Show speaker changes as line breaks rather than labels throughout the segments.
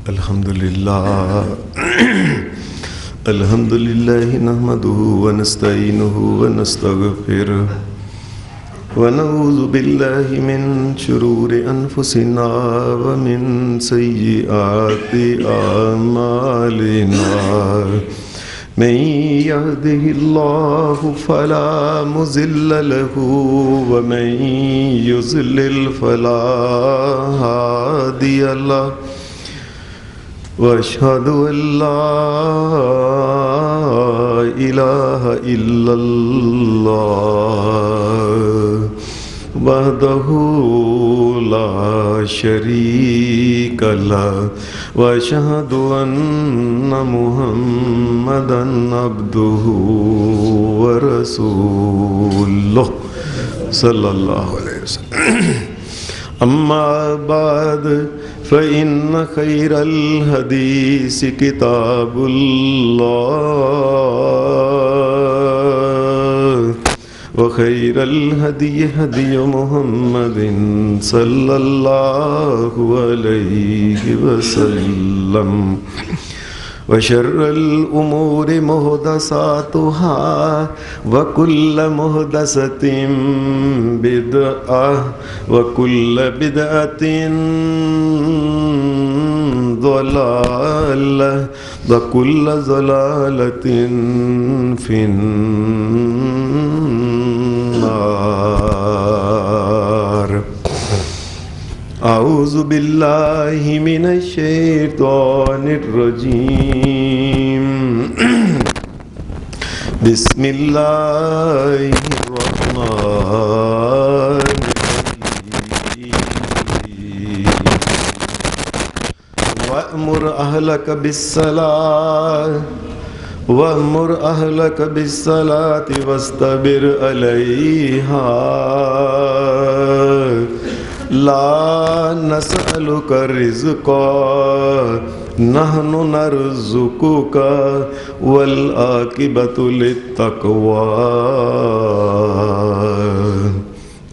الحمدللہ نحمدہ ونستعینہ ونستغفرہ ونعوذ باللہ من شرور انفسنا ومن سیئات اعمالنا من يهده الله فلا مضل له ومن يضلل فلا هادي له وأشهد أن لا إله إلا الله وحده لا شريك له وأشهد أن محمدا عبده ورسوله صلى الله عليه وسلم أما بعد فإن خير الحديث كتاب الله وخير الهدي هدي محمد صلى الله عليه وسلم وشر الأمور محدثاتها وكل محدثة بدعة وكل بدعة ضلالة وكل ضلالة في النار. اعوذ باللہ من الشیطان الرجیم. بسم اللہ الرحمن الرحیم. وأمر أهلك بالصلاة واصطبر عليها لا نسألك رزقا نحن نرزقك والعاقبة للتقوى.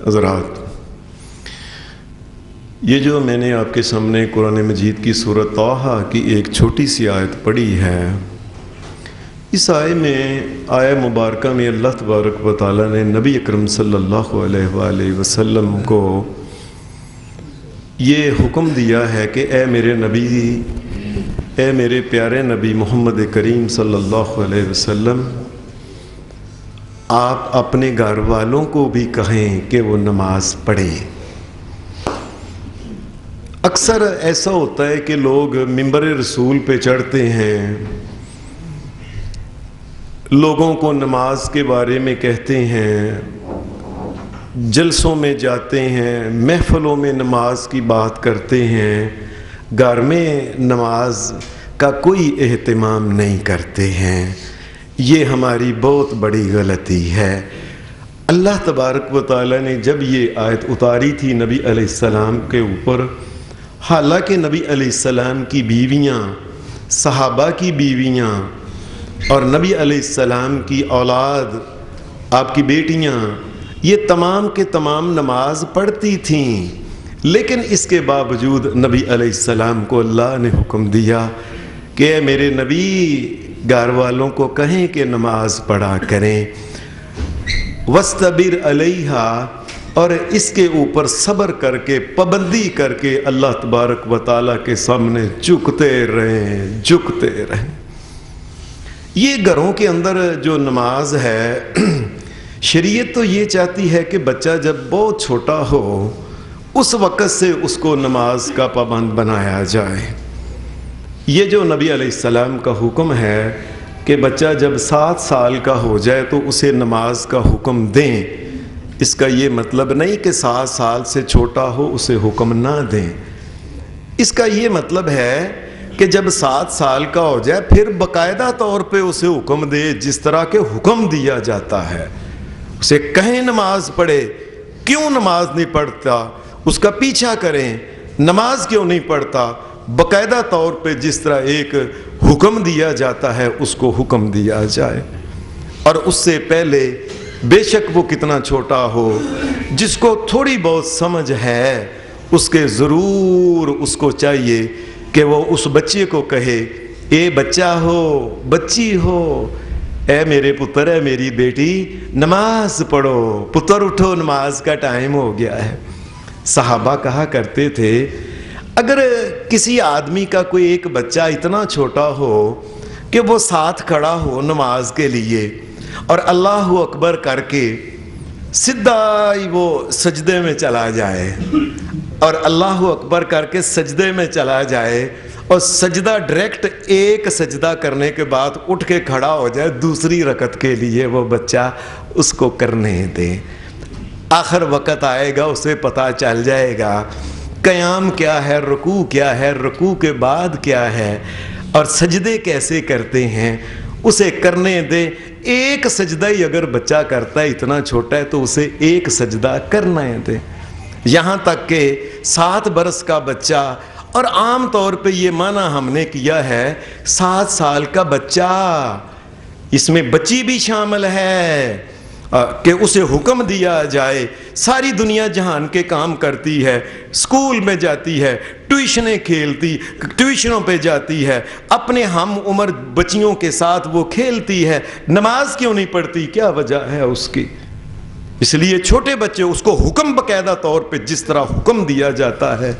حضرات، یہ جو میں نے آپ کے سامنے قرآن مجید کی سورۃ طٰہٰ کی ایک چھوٹی سی آیت پڑھی ہے، اس آیت میں آیہ مبارکہ میں اللہ تبارک و تعالیٰ نے نبی اکرم صلی اللہ علیہ وآلہ وسلم کو یہ حکم دیا ہے کہ اے میرے نبی، اے میرے پیارے نبی محمد کریم صلی اللہ علیہ وسلم، آپ اپنے گھر والوں کو بھی کہیں کہ وہ نماز پڑھیں. اکثر ایسا ہوتا ہے کہ لوگ منبر رسول پہ چڑھتے ہیں، لوگوں کو نماز کے بارے میں کہتے ہیں، جلسوں میں جاتے ہیں، محفلوں میں نماز کی بات کرتے ہیں، گھر میں نماز کا کوئی اہتمام نہیں کرتے ہیں. یہ ہماری بہت بڑی غلطی ہے. اللہ تبارک و تعالیٰ نے جب یہ آیت اتاری تھی نبی علیہ السلام کے اوپر، حالانکہ نبی علیہ السلام کی بیویاں، صحابہ کی بیویاں اور نبی علیہ السلام کی اولاد، آپ کی بیٹیاں، یہ تمام کے تمام نماز پڑھتی تھیں، لیکن اس کے باوجود نبی علیہ السلام کو اللہ نے حکم دیا کہ اے میرے نبی، گھر والوں کو کہیں کہ نماز پڑھا کریں. وَاسْتَبِرْ عَلَيْهَا، اور اس کے اوپر صبر کر کے، پابندی کر کے اللہ تبارک و تعالیٰ کے سامنے جھکتے رہیں. یہ گھروں کے اندر جو نماز ہے، شریعت تو یہ چاہتی ہے کہ بچہ جب بہت چھوٹا ہو اس وقت سے اس کو نماز کا پابند بنایا جائے. یہ جو نبی علیہ السلام کا حکم ہے کہ بچہ جب 7 سال کا ہو جائے تو اسے نماز کا حکم دیں، اس کا یہ مطلب نہیں کہ 7 سال سے چھوٹا ہو اسے حکم نہ دیں. اس کا یہ مطلب ہے کہ جب 7 سال کا ہو جائے پھر باقاعدہ طور پہ اسے حکم دے جس طرح کے حکم دیا جاتا ہے. اسے کہیں نماز پڑھے، کیوں نماز نہیں پڑھتا اس کا پیچھا کریں، نماز کیوں نہیں پڑھتا، باقاعدہ طور پہ جس طرح ایک حکم دیا جاتا ہے اس کو حکم دیا جائے. اور اس سے پہلے بے شک وہ کتنا چھوٹا ہو، جس کو تھوڑی بہت سمجھ ہے، اس کے ضرور اس کو چاہیے کہ وہ اس بچے کو کہے اے بچہ ہو بچی ہو، اے میرے پتر ہے میری بیٹی نماز پڑھو، پتر اٹھو نماز کا ٹائم ہو گیا ہے۔ صحابہ کہا کرتے تھے اگر کسی آدمی کا کوئی ایک بچہ اتنا چھوٹا ہو کہ وہ ساتھ کھڑا ہو نماز کے لیے اور اللہ اکبر کر کے سیدھا ہی وہ سجدے میں چلا جائے اور اللہ اکبر کر کے سجدے میں چلا جائے اور سجدہ ڈائریکٹ ایک سجدہ کرنے کے بعد اٹھ کے کھڑا ہو جائے دوسری رکعت کے لیے، وہ بچہ اس کو کرنے دے۔ آخر وقت آئے گا اسے پتہ چل جائے گا قیام کیا ہے، رکوع کیا ہے، رکوع کے بعد کیا ہے اور سجدے کیسے کرتے ہیں، اسے کرنے دے۔ ایک سجدہ ہی اگر بچہ کرتا ہے اتنا چھوٹا ہے تو اسے ایک سجدہ کرنا دے۔ یہاں تک کہ 7 برس کا بچہ، اور عام طور پہ یہ معنی ہم نے کیا ہے 7 سال کا بچہ، اس میں بچی بھی شامل ہے کہ اسے حکم دیا جائے، ساری دنیا جہان کے کام کرتی ہے، اسکول میں جاتی ہے، ٹیوشنیں کھیلتی، ٹیوشنوں پہ جاتی ہے، اپنے ہم عمر بچیوں کے ساتھ وہ کھیلتی ہے، نماز کیوں نہیں پڑھتی؟ کیا وجہ ہے اس کی؟ اس لیے چھوٹے بچے اس کو حکم باقاعدہ طور پہ جس طرح حکم دیا جاتا ہے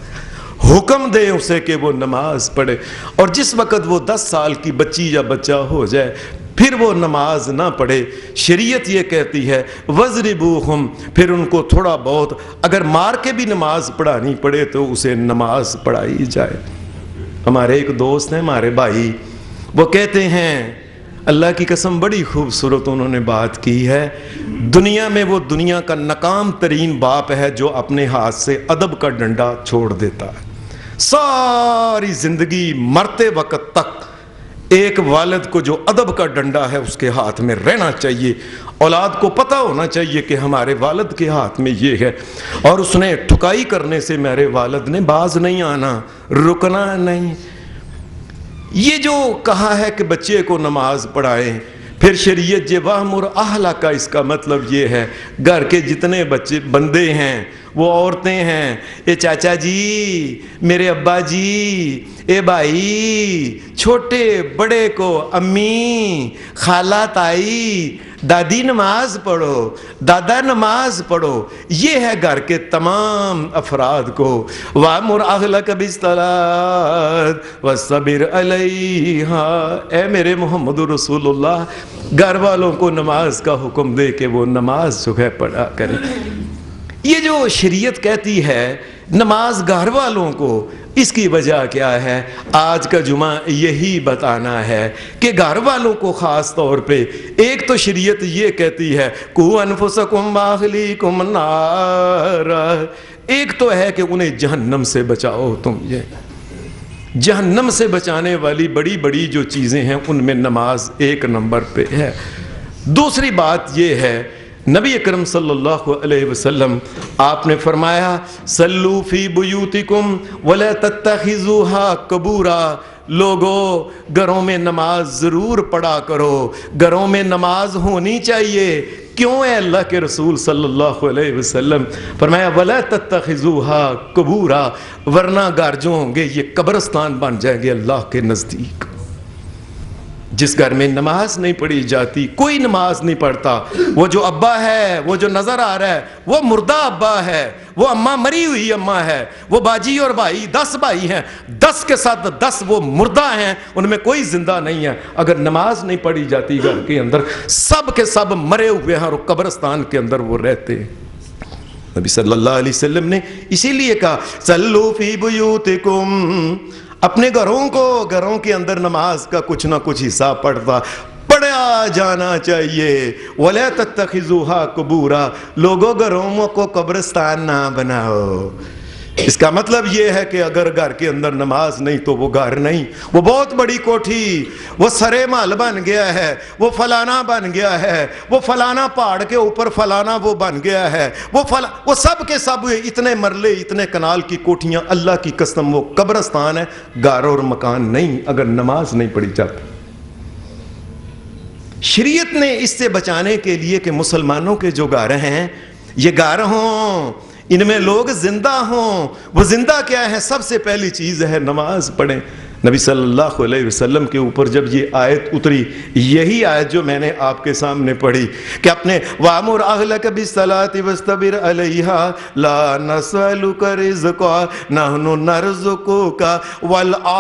حکم دے اسے کہ وہ نماز پڑھے، اور جس وقت وہ 10 سال کی بچی یا بچہ ہو جائے پھر وہ نماز نہ پڑھے، شریعت یہ کہتی ہے وَضْرِبُوهُمْ، پھر ان کو تھوڑا بہت اگر مار کے بھی نماز پڑھانی پڑے تو اسے نماز پڑھائی جائے۔ ہمارے ایک دوست ہیں، ہمارے بھائی، وہ کہتے ہیں اللہ کی قسم بڑی خوبصورت انہوں نے بات کی ہے، دنیا میں وہ دنیا کا ناکام ترین باپ ہے جو اپنے ہاتھ سے ادب کا ڈنڈا چھوڑ دیتا ہے۔ ساری زندگی مرتے وقت تک ایک والد کو جو ادب کا ڈنڈا ہے اس کے ہاتھ میں رہنا چاہیے، اولاد کو پتہ ہونا چاہیے کہ ہمارے والد کے ہاتھ میں یہ ہے، اور اس نے ٹھکائی کرنے سے میرے والد نے باز نہیں آنا، رکنا نہیں۔ یہ جو کہا ہے کہ بچے کو نماز پڑھائیں، پھر شریعت جے وَأْمُرْ أَهْلَكَ کا اس کا مطلب یہ ہے گھر کے جتنے بچے بندے ہیں، وہ عورتیں ہیں، اے چاچا جی، میرے ابا جی، اے بھائی، چھوٹے بڑے کو امی، خالہ تائی، دادی نماز پڑھو، دادا نماز پڑھو، یہ ہے گھر کے تمام افراد کو۔ وَأْمُرْ أَهْلَكَ بِالصَّلَاةِ وَاصْطَبِرْ عَلَيْهَا، اے میرے محمد رسول اللہ، گھر والوں کو نماز کا حکم دے کہ وہ نماز جو ہے پڑھا کریں۔ یہ جو شریعت کہتی ہے نماز گھر والوں کو، اس کی وجہ کیا ہے؟ آج کا جمعہ یہی بتانا ہے کہ گھر والوں کو خاص طور پہ ایک تو شریعت یہ کہتی ہے قُوْا أَنفُسَكُمْ وَأَهْلِيكُمْ نَارًا، ایک تو ہے کہ انہیں جہنم سے بچاؤ تم، یہ جہنم سے بچانے والی بڑی بڑی جو چیزیں ہیں ان میں نماز ایک نمبر پہ ہے۔ دوسری بات یہ ہے نبی اکرم صلی اللہ علیہ وسلم آپ نے فرمایا صلو فی بیوتکم ولا تتخذوها قبورا، لوگو گھروں میں نماز ضرور پڑھا کرو، گھروں میں نماز ہونی چاہیے۔ کیوں ہے اللہ کے رسول صلی اللہ علیہ وسلم فرمایا ولا تتخذوها قبورا، ورنہ گھر جو ہوں گے یہ قبرستان بن جائیں گے اللہ کے نزدیک۔ جس گھر میں نماز نہیں پڑھی جاتی، کوئی نماز نہیں پڑھتا، وہ جو ابا ہے، وہ جو نظر آ رہا ہے وہ مردہ ابا ہے، وہ اماں مری ہوئی اماں ہے، وہ باجی اور بھائی 10 بھائی ہیں، 10 کے ساتھ 10 وہ مردہ ہیں، ان میں کوئی زندہ نہیں ہے۔ اگر نماز نہیں پڑھی جاتی گھر کے اندر سب کے سب مرے ہوئے ہیں اور قبرستان کے اندر وہ رہتے ہیں۔ نبی صلی اللہ علیہ وسلم نے اسی لیے کہا صلو فی بیوتکم، اپنے گھروں کے اندر نماز کا کچھ نہ کچھ حصہ پڑھا جانا چاہیے۔ وَلَا تَتَّخِذُوهَا قُبُورًا، لوگوں گھروں کو قبرستان نہ بناؤ۔ اس کا مطلب یہ ہے کہ اگر گھر کے اندر نماز نہیں تو وہ گھر نہیں، وہ بہت بڑی کوٹھی، وہ سرے مال بن گیا ہے، وہ فلانا بن گیا ہے، وہ فلانا پہاڑ کے اوپر فلانا وہ بن گیا ہے، وہ سب کے سب اتنے مرلے اتنے کنال کی کوٹھیاں، اللہ کی قسم وہ قبرستان ہے، گھر اور مکان نہیں اگر نماز نہیں پڑھی جاتی۔ شریعت نے اس سے بچانے کے لیے کہ مسلمانوں کے جو گھر ہیں یہ گھر ہوں، ان میں لوگ زندہ ہوں. وہ زندہ کیا ہے؟ سب سے پہلی چیز ہے نماز پڑھیں. نبی صلی اللہ علیہ وسلم کے اوپر جب یہ آیت اتری، یہی آیت جو میں نے آپ کے سامنے پڑھی کہ اپنے وَأْمُرْ أَهْلَكَ بِالصَّلَاةِ وَاسْتَبِرْ عَلَيْهَا لَا نَسْأَلُكَ رِزْقًا نَحْنُ نَرْزُقُكَ وَالْعَاقِبَةُ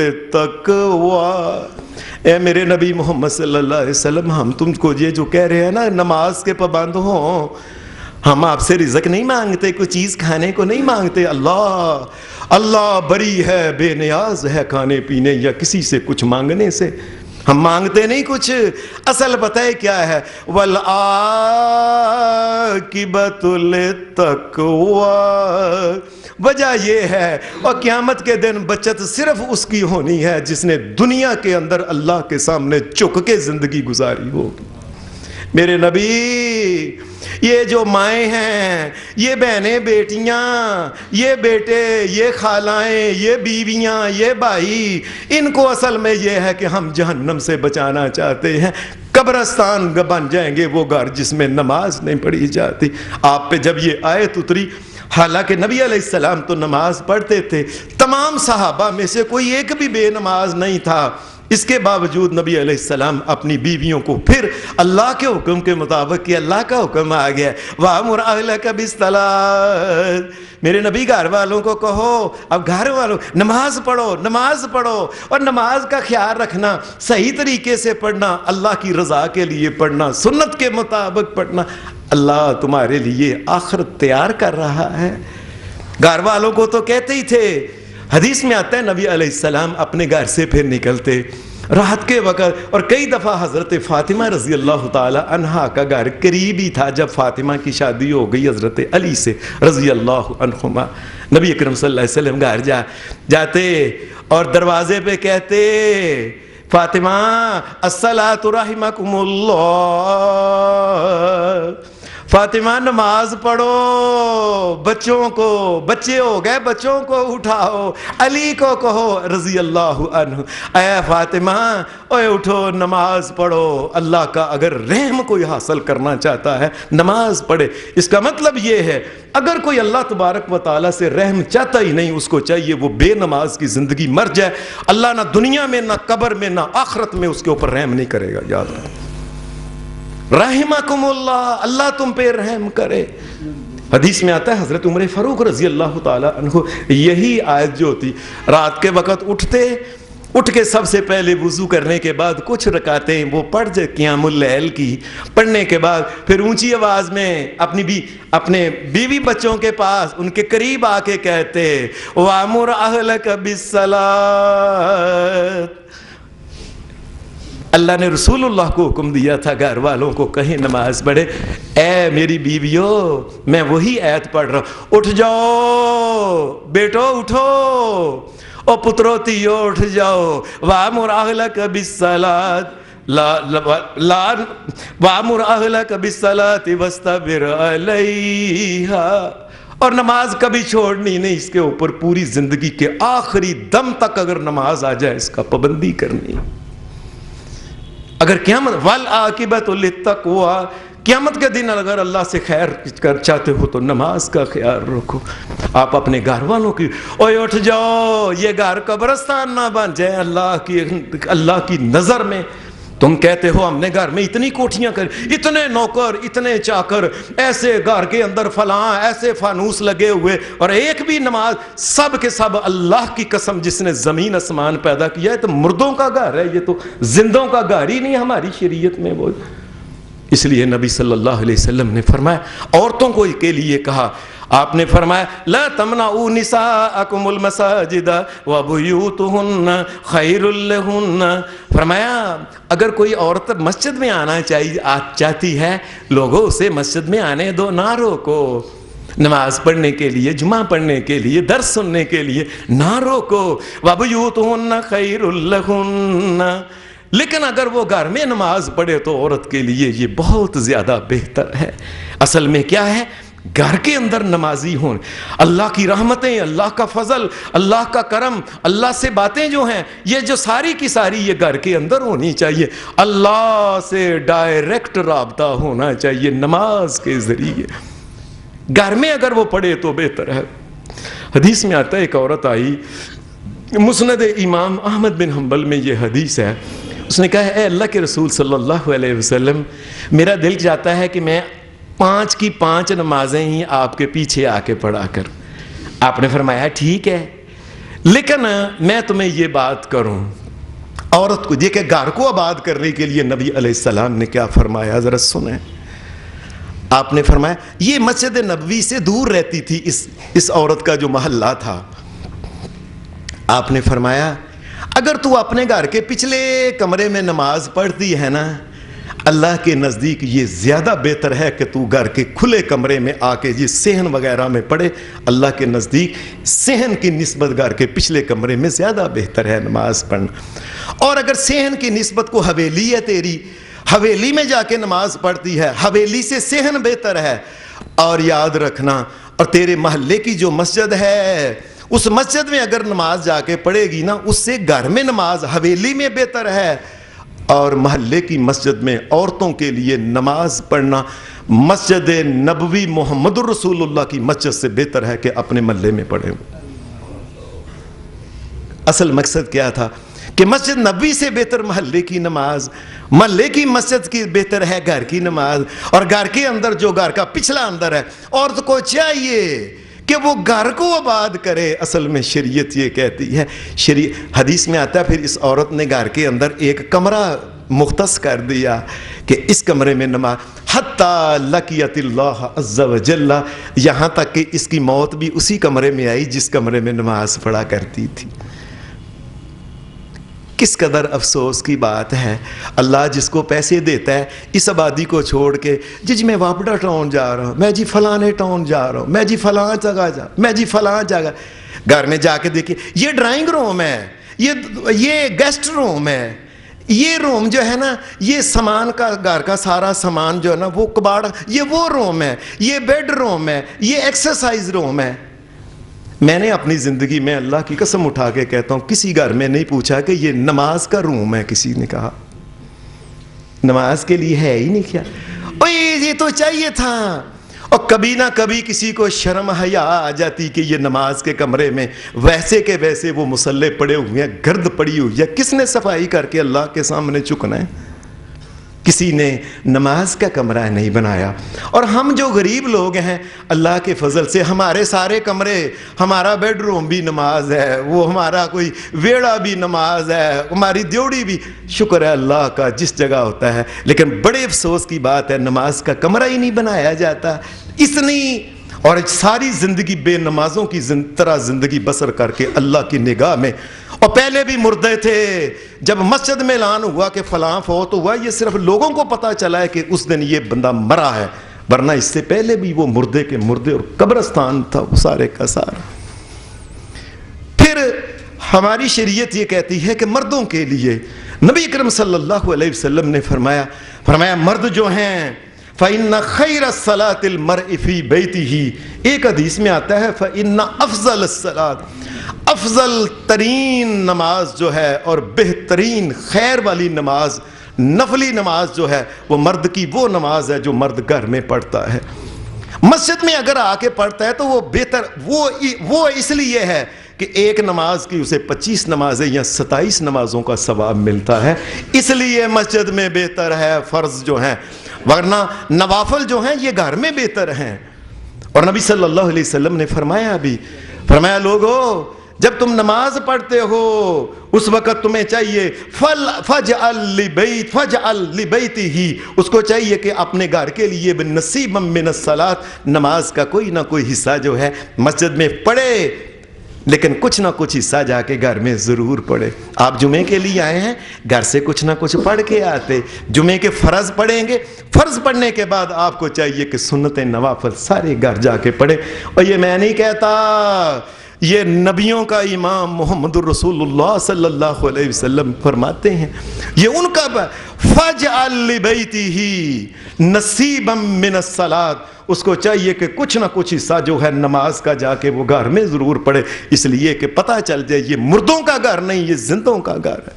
لِلتَّقْوَىٰ. اے میرے نبی محمد صلی اللہ علیہ وسلم، ہم تم کو یہ جو کہہ رہے ہیں نا نماز کے پابند ہوں، ہم آپ سے رزق نہیں مانگتے، کوئی چیز کھانے کو نہیں مانگتے. اللہ بری ہے، بے نیاز ہے کھانے پینے یا کسی سے کچھ مانگنے سے. ہم مانگتے نہیں کچھ. اصل پتہ ہے کیا ہے؟ وَالْعَاقِبَةُ لِلتَّقْوَىٰ. وجہ یہ ہے، اور قیامت کے دن بچت صرف اس کی ہونی ہے جس نے دنیا کے اندر اللہ کے سامنے جھک کے زندگی گزاری ہوگی. میرے نبی، یہ جو مائیں ہیں، یہ بہنیں بیٹیاں، یہ بیٹے، یہ خالائیں، یہ بیویاں، یہ بھائی، ان کو اصل میں یہ ہے کہ ہم جہنم سے بچانا چاہتے ہیں. قبرستان بن جائیں گے وہ گھر جس میں نماز نہیں پڑھی جاتی. آپ پہ جب یہ آیت اتری، حالانکہ نبی علیہ السلام تو نماز پڑھتے تھے، تمام صحابہ میں سے کوئی ایک بھی بے نماز نہیں تھا، اس کے باوجود نبی علیہ السلام اپنی بیویوں کو پھر اللہ کے حکم کے مطابق، کہ اللہ کا حکم آ گیا وَأْمُرْ أَهْلَكَ بِالصَّلَاةِ. میرے نبی گھر والوں کو کہو، اب گھر والوں نماز پڑھو، نماز پڑھو، اور نماز کا خیال رکھنا، صحیح طریقے سے پڑھنا، اللہ کی رضا کے لیے پڑھنا، سنت کے مطابق پڑھنا. اللہ تمہارے لیے آخرت تیار کر رہا ہے. گھر والوں کو تو کہتے ہی تھے. حدیث میں آتا ہے نبی علیہ السلام اپنے گھر سے پھر نکلتے رات کے وقت، اور کئی دفعہ حضرت فاطمہ رضی اللہ تعالی عنہا کا گھر قریب ہی تھا. جب فاطمہ کی شادی ہو گئی حضرت علی سے رضی اللہ عنہما، نبی اکرم صلی اللہ علیہ وسلم گھر جاتے اور دروازے پہ کہتے فاطمہ الصلاۃ رحمکم اللہ، فاطمہ نماز پڑھو، بچوں کو، بچے ہو گئے بچوں کو اٹھاؤ. علی کو کہو رضی اللہ عنہ، اے فاطمہ اوے اٹھو نماز پڑھو. اللہ کا اگر رحم کوئی حاصل کرنا چاہتا ہے نماز پڑھے. اس کا مطلب یہ ہے اگر کوئی اللہ تبارک و تعالیٰ سے رحم چاہتا ہی نہیں، اس کو چاہیے وہ بے نماز کی زندگی مر جائے. اللہ نہ دنیا میں، نہ قبر میں، نہ آخرت میں اس کے اوپر رحم نہیں کرے گا. یاد رکھیں، رحمکم اللہ، اللہ تم پہ رحم کرے. حدیث میں آتا ہے حضرت عمر فاروق رضی اللہ تعالی عنہ یہی آیت جو ہوتی، رات کے وقت اٹھ کے سب سے پہلے وضو کرنے کے بعد کچھ رکعتیں وہ پڑھ جائے قیام اللیل کی. پڑھنے کے بعد پھر اونچی آواز میں اپنے بیوی بچوں کے پاس ان کے قریب آ کے کہتے وَأْمُرْ أَهْلَكَ بِالصَّلَاةِ. اللہ نے رسول اللہ کو حکم دیا تھا گھر والوں کو کہیں نماز پڑھے. اے میری بیویوں، میں وہی آیت پڑھ رہا ہوں. اٹھ جاؤ بیٹو، اٹھو، او پتروتیو اٹھ جاؤ. وَأْمُرْ أَهْلَكَ بِالصَّلَاةِ وَأْمُرْ أَهْلَكَ بِالصَّلَاةِ وَاسْتَبِرْ عَلَيْهَا. اور نماز کبھی چھوڑنی نہیں، اس کے اوپر پوری زندگی کے آخری دم تک اگر نماز آ جائے اس کا پابندی کرنی. اگر قیامت والعاقبۃ للتقویٰ، قیامت کے دن اگر اللہ سے خیر چاہتے ہو تو نماز کا خیال رکھو. آپ اپنے گھر والوں کی اوے اٹھ جاؤ، یہ گھر قبرستان نہ بن جائے اللہ کی نظر میں. تم کہتے ہو ہم نے گھر میں اتنی کوٹھیاں کر، اتنے نوکر، اتنے چاکر، ایسے گھر کے اندر فلاں، ایسے فانوس لگے ہوئے، اور ایک بھی نماز. سب کے سب اللہ کی قسم جس نے زمین آسمان پیدا کیا ہے تو مردوں کا گھر ہے، یہ تو زندوں کا گھر ہی نہیں ہماری شریعت میں. وہ اس لیے نبی صلی اللہ علیہ وسلم نے فرمایا عورتوں کو کے لیے کہا، آپ نے فرمایا لا تمنعوا نساءکم المساجد وبیوتہن خیر لہن. فرمایا اگر کوئی عورت مسجد میں آنا چاہتی ہے، لوگوں اسے مسجد میں آنے دو، نہ روکو. نماز پڑھنے کے لیے، جمعہ پڑھنے کے لیے، درس سننے کے لیے نہ روکو. وبیوتہن خیر لہن. لیکن اگر وہ گھر میں نماز پڑھے تو عورت کے لیے یہ بہت زیادہ بہتر ہے. اصل میں کیا ہے، گھر کے اندر نمازی ہوں، اللہ کی رحمتیں، اللہ کا فضل، اللہ کا کرم، اللہ سے باتیں جو ہیں یہ جو ساری کی ساری یہ گھر کے اندر ہونی چاہیے، اللہ سے ڈائریکٹ رابطہ ہونا چاہیے نماز کے ذریعے۔ گھر میں اگر وہ پڑھے تو بہتر ہے۔ حدیث میں آتا ہے ایک عورت آئی، مسند امام احمد بن حنبل میں یہ حدیث ہے، اس نے کہا اے اللہ کے رسول صلی اللہ علیہ وسلم، میرا دل چاہتا ہے کہ میں 5 کی 5 نمازیں ہی آپ کے پیچھے آ کے پڑھا کر۔ آپ نے فرمایا ٹھیک ہے، لیکن میں تمہیں یہ بات کروں، عورت کو یہ کہ گھر کو آباد کرنے کے لیے نبی علیہ السلام نے کیا فرمایا ذرا سنیں۔ آپ نے فرمایا یہ مسجد نبوی سے دور رہتی تھی اس عورت کا جو محلہ تھا، آپ نے فرمایا اگر تو اپنے گھر کے پچھلے کمرے میں نماز پڑھتی ہے نا، اللہ کے نزدیک یہ زیادہ بہتر ہے کہ تو گھر کے کھلے کمرے میں آ کے یہ صحن وغیرہ میں پڑھے۔ اللہ کے نزدیک صحن کی نسبت گھر کے پچھلے کمرے میں زیادہ بہتر ہے نماز پڑھنا۔ اور اگر صحن کی نسبت کو حویلی ہے تیری، حویلی میں جا کے نماز پڑھتی ہے، حویلی سے صحن بہتر ہے۔ اور یاد رکھنا، اور تیرے محلے کی جو مسجد ہے اس مسجد میں اگر نماز جا کے پڑھے گی نا، اس سے گھر میں نماز حویلی میں بہتر ہے۔ اور محلے کی مسجد میں عورتوں کے لیے نماز پڑھنا مسجد نبوی محمد الرسول اللہ کی مسجد سے بہتر ہے کہ اپنے محلے میں پڑھیں۔ اصل مقصد کیا تھا کہ مسجد نبوی سے بہتر محلے کی نماز، محلے کی مسجد کی بہتر ہے گھر کی نماز، اور گھر کے اندر جو گھر کا پچھلا اندر ہے عورت کو چاہیے کہ وہ گھر کو آباد کرے۔ اصل میں شریعت یہ کہتی ہے، حدیث میں آتا ہے پھر اس عورت نے گھر کے اندر ایک کمرہ مختص کر دیا کہ اس کمرے میں نماز، حتی لقیت اللہ عز و جل، یہاں تک کہ اس کی موت بھی اسی کمرے میں آئی جس کمرے میں نماز پڑھا کرتی تھی۔ کس قدر افسوس کی بات ہے، اللہ جس کو پیسے دیتا ہے اس آبادی کو چھوڑ کے جی میں واپڈا ٹاؤن جا رہا ہوں، میں جی فلانے ٹاؤن جا رہا ہوں، میں جی فلاں جگہ میں جی فلاں جگہ، گھر میں جا کے دیکھیے یہ ڈرائنگ روم ہے، یہ گیسٹ روم ہے، یہ روم جو ہے نا یہ سامان کا گھر کا سارا سامان جو ہے نا وہ کباڑ، یہ وہ روم ہے، یہ بیڈ روم ہے، یہ ایکسرسائز روم ہے۔ میں نے اپنی زندگی میں اللہ کی قسم اٹھا کے کہتا ہوں کسی گھر میں نہیں پوچھا کہ یہ نماز کا روم ہے، کسی نے کہا نماز کے لیے ہے ہی نہیں کیا، اوہ یہ تو چاہیے تھا۔ اور کبھی نہ کبھی کسی کو شرم حیا آ جاتی کہ یہ نماز کے کمرے میں ویسے کے ویسے وہ مصلے پڑے ہوئے ہیں، گرد پڑی ہوئی ہے، کس نے صفائی کر کے اللہ کے سامنے چکنا ہے؟ کسی نے نماز کا کمرہ نہیں بنایا۔ اور ہم جو غریب لوگ ہیں اللہ کے فضل سے ہمارے سارے کمرے، ہمارا بیڈ روم بھی نماز ہے، وہ ہمارا کوئی ویڑا بھی نماز ہے، ہماری دیوڑی بھی، شکر ہے اللہ کا جس جگہ ہوتا ہے، لیکن بڑے افسوس کی بات ہے نماز کا کمرہ ہی نہیں بنایا جاتا۔ اتنی اور ساری زندگی بے نمازوں کی طرح زندگی بسر کر کے اللہ کی نگاہ میں، اور پہلے بھی مردے تھے، جب مسجد میں اعلان ہوا کہ فلاں فوت ہوا یہ صرف لوگوں کو پتہ چلا ہے کہ اس دن یہ بندہ مرا ہے، ورنہ اس سے پہلے بھی وہ مردے کے مردے اور قبرستان تھا وہ سارے کا سارا۔ پھر ہماری شریعت یہ کہتی ہے کہ مردوں کے لیے نبی اکرم صلی اللہ علیہ وسلم نے فرمایا مرد جو ہیں فَإِنَّ خَيْرَ الصَّلَاةِ الْمَرْءِ فِي بَيْتِهِ، ایک حدیث میں آتا ہے فَإِنَّ أَفْضَلَ الصَّلَاةِ، افضل ترین نماز جو ہے اور بہترین خیر والی نماز، نفلی نماز جو ہے وہ مرد کی وہ نماز ہے جو مرد گھر میں پڑھتا ہے۔ مسجد میں اگر آ کے پڑھتا ہے تو وہ بہتر، وہ اس لیے ہے کہ ایک نماز کی اسے 25 نمازیں یا 27 نمازوں کا ثواب ملتا ہے، اس لیے مسجد میں بہتر ہے فرض جو ہیں، ورنہ نوافل جو ہیں یہ گھر میں بہتر ہیں۔ اور نبی صلی اللہ علیہ وسلم نے فرمایا لوگو جب تم نماز پڑھتے ہو اس وقت تمہیں چاہیے فَجْعَلْ لِبَيْتِهِ، اس کو چاہیے کہ اپنے گھر کے لیے بِنَصِيبًا مِّنَ الصَّلَاةِ، نماز کا کوئی نہ کوئی حصہ جو ہے مسجد میں پڑھے، لیکن کچھ نہ کچھ حصہ جا کے گھر میں ضرور پڑھے۔ آپ جمعے کے لیے آئے ہیں، گھر سے کچھ نہ کچھ پڑھ کے آتے، جمعے کے فرض پڑھیں گے، فرض پڑھنے کے بعد آپ کو چاہیے کہ سنت نوافل سارے گھر جا کے پڑھے۔ اور یہ میں نہیں کہتا، یہ نبیوں کا امام محمد الرسول اللہ صلی اللہ علیہ وسلم فرماتے ہیں، یہ ان کا فَاجْعَلْ لِبَيْتِهِ نَصِيبًا مِّنَ الصَّلَاةِ، اس کو چاہیے کہ کچھ نہ کچھ حصہ جو ہے نماز کا جا کے وہ گھر میں ضرور پڑھے، اس لیے کہ پتہ چل جائے یہ مردوں کا گھر نہیں، یہ زندوں کا گھر ہے۔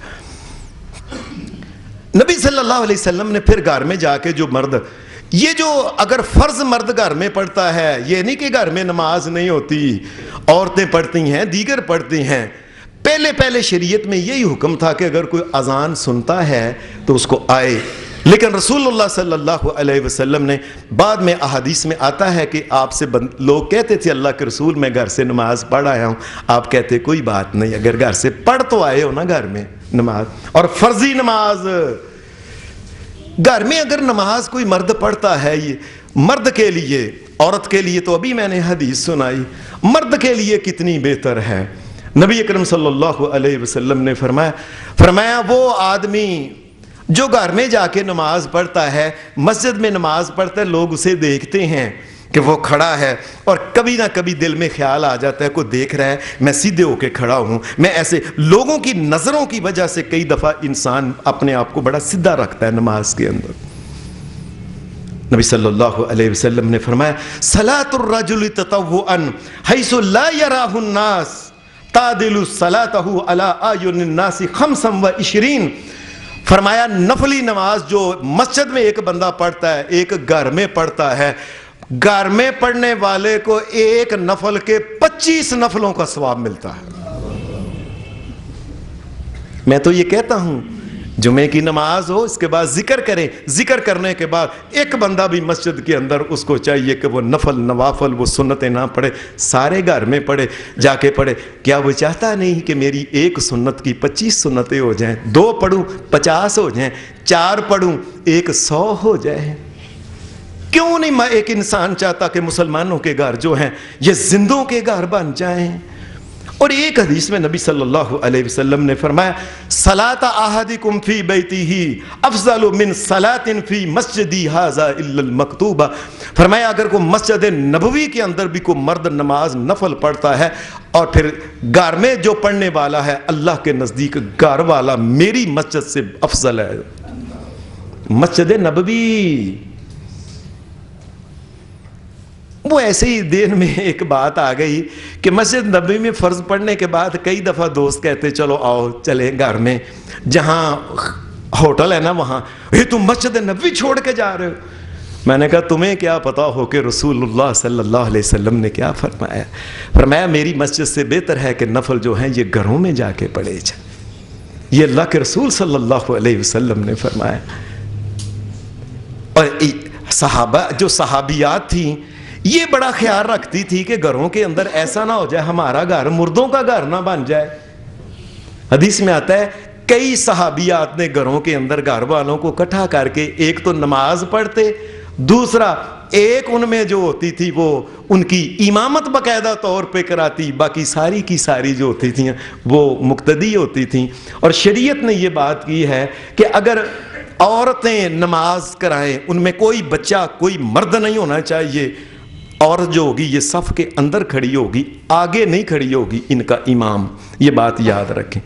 نبی صلی اللہ علیہ وسلم نے پھر گھر میں جا کے جو مرد، یہ جو اگر فرض مرد گھر میں پڑھتا ہے، یہ نہیں کہ گھر میں نماز نہیں ہوتی، عورتیں پڑھتی ہیں، دیگر پڑھتی ہیں، پہلے شریعت میں یہی حکم تھا کہ اگر کوئی اذان سنتا ہے تو اس کو آئے، لیکن رسول اللہ صلی اللہ علیہ وسلم نے بعد میں احادیث میں آتا ہے کہ آپ سے لوگ کہتے تھے اللہ کے رسول میں گھر سے نماز پڑھ آیا ہوں، آپ کہتے کوئی بات نہیں، اگر گھر سے پڑھ تو آئے ہو نا گھر میں نماز، اور فرضی نماز گھر میں اگر نماز کوئی مرد پڑھتا ہے، یہ مرد کے لیے، عورت کے لیے تو ابھی میں نے حدیث سنائی، مرد کے لیے کتنی بہتر ہے۔ نبی اکرم صلی اللہ علیہ وسلم نے فرمایا وہ آدمی جو گھر میں جا کے نماز پڑھتا ہے، مسجد میں نماز پڑھتا ہے، لوگ اسے دیکھتے ہیں کہ وہ کھڑا ہے، اور کبھی نہ کبھی دل میں خیال آ جاتا ہے کوئی دیکھ رہا ہے، میں سیدھے ہو کے کھڑا ہوں، میں ایسے لوگوں کی نظروں کی وجہ سے کئی دفعہ انسان اپنے آپ کو بڑا سیدھا رکھتا ہے نماز کے اندر۔ نبی صلی اللہ علیہ وسلم نے فرمایا صلاۃ الرجل تطوعا حیث لا یراہ الناس تعدل صلاتہ علی اعین الناس 25، فرمایا نفلی نماز جو مسجد میں ایک بندہ پڑھتا ہے، ایک گھر میں پڑھتا ہے، گھر میں پڑھنے والے کو ایک نفل کے 25 نفلوں کا ثواب ملتا ہے۔ میں تو یہ کہتا ہوں جمعے کی نماز ہو، اس کے بعد ذکر کریں، ذکر کرنے کے بعد ایک بندہ بھی مسجد کے اندر اس کو چاہیے کہ وہ نفل نوافل وہ سنتیں نہ پڑھے، سارے گھر میں پڑھے، جا کے پڑھے۔ کیا وہ چاہتا نہیں کہ میری ایک سنت کی 25 سنتیں ہو جائیں، 2 پڑھوں 50 ہو جائیں، 4 پڑھوں 100 ہو جائیں؟ کیوں نہیں ایک انسان چاہتا کہ مسلمانوں کے گھر جو ہیں یہ زندوں کے گھر بن جائیں؟ اور ایک حدیث میں نبی صلی اللہ علیہ وسلم نے فرمایا صلاۃ احدکم فی بیتہ افضل من صلاۃ فی مسجدی ھذا الا المکتوبہ، فرمایا اگر کوئی مسجد نبوی کے اندر بھی کوئی مرد نماز نفل پڑھتا ہے اور پھر گھر میں جو پڑھنے والا ہے، اللہ کے نزدیک گھر والا میری مسجد سے افضل ہے۔ مسجد نبوی، وہ ایسے ہی دین میں ایک بات آ گئی کہ مسجد نبوی میں فرض پڑھنے کے بعد کئی دفعہ دوست کہتے چلو آؤ چلیں گھر میں، جہاں ہوٹل ہے نا وہاں، یہ تم مسجد نبوی چھوڑ کے جا رہے ہو؟ میں نے کہا تمہیں کیا پتا ہو کہ رسول اللہ صلی اللہ علیہ وسلم نے کیا فرمایا؟ فرمایا میری مسجد سے بہتر ہے کہ نفل جو ہیں یہ گھروں میں جا کے پڑھے جائیں۔ یہ اللہ کے رسول صلی اللہ علیہ وسلم نے فرمایا۔ اور صحابہ جو صحابیات تھیں یہ بڑا خیال رکھتی تھی کہ گھروں کے اندر ایسا نہ ہو جائے ہمارا گھر مردوں کا گھر نہ بن جائے۔ حدیث میں آتا ہے کئی صحابیات نے گھروں کے اندر گھر والوں کو اکٹھا کر کے ایک تو نماز پڑھتے، دوسرا ایک ان میں جو ہوتی تھی وہ ان کی امامت باقاعدہ طور پہ کراتی، باقی ساری کی ساری جو ہوتی تھیں وہ مقتدی ہوتی تھیں۔ اور شریعت نے یہ بات کی ہے کہ اگر عورتیں نماز کرائیں ان میں کوئی بچہ کوئی مرد نہیں ہونا چاہیے، عورت جو ہوگی یہ صف کے اندر کھڑی ہوگی، آگے نہیں کھڑی ہوگی ان کا امام، یہ بات یاد رکھیں۔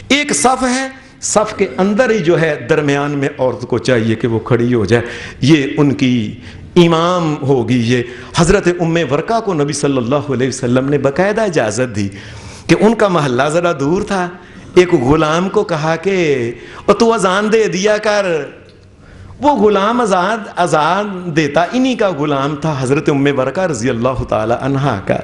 ایک صف ہے، صف کے اندر ہی جو ہے درمیان میں عورت کو چاہیے کہ وہ کھڑی ہو جائے، یہ ان کی امام ہوگی۔ یہ حضرت ام ورقہ کو نبی صلی اللہ علیہ وسلم نے باقاعدہ اجازت دی کہ ان کا محلہ ذرا دور تھا، ایک غلام کو کہا کہ تو اذان دے دیا کر، وہ غلام اذان دیتا، انہی کا غلام تھا حضرت ام ورقہ رضی اللہ تعالی عنہا کا۔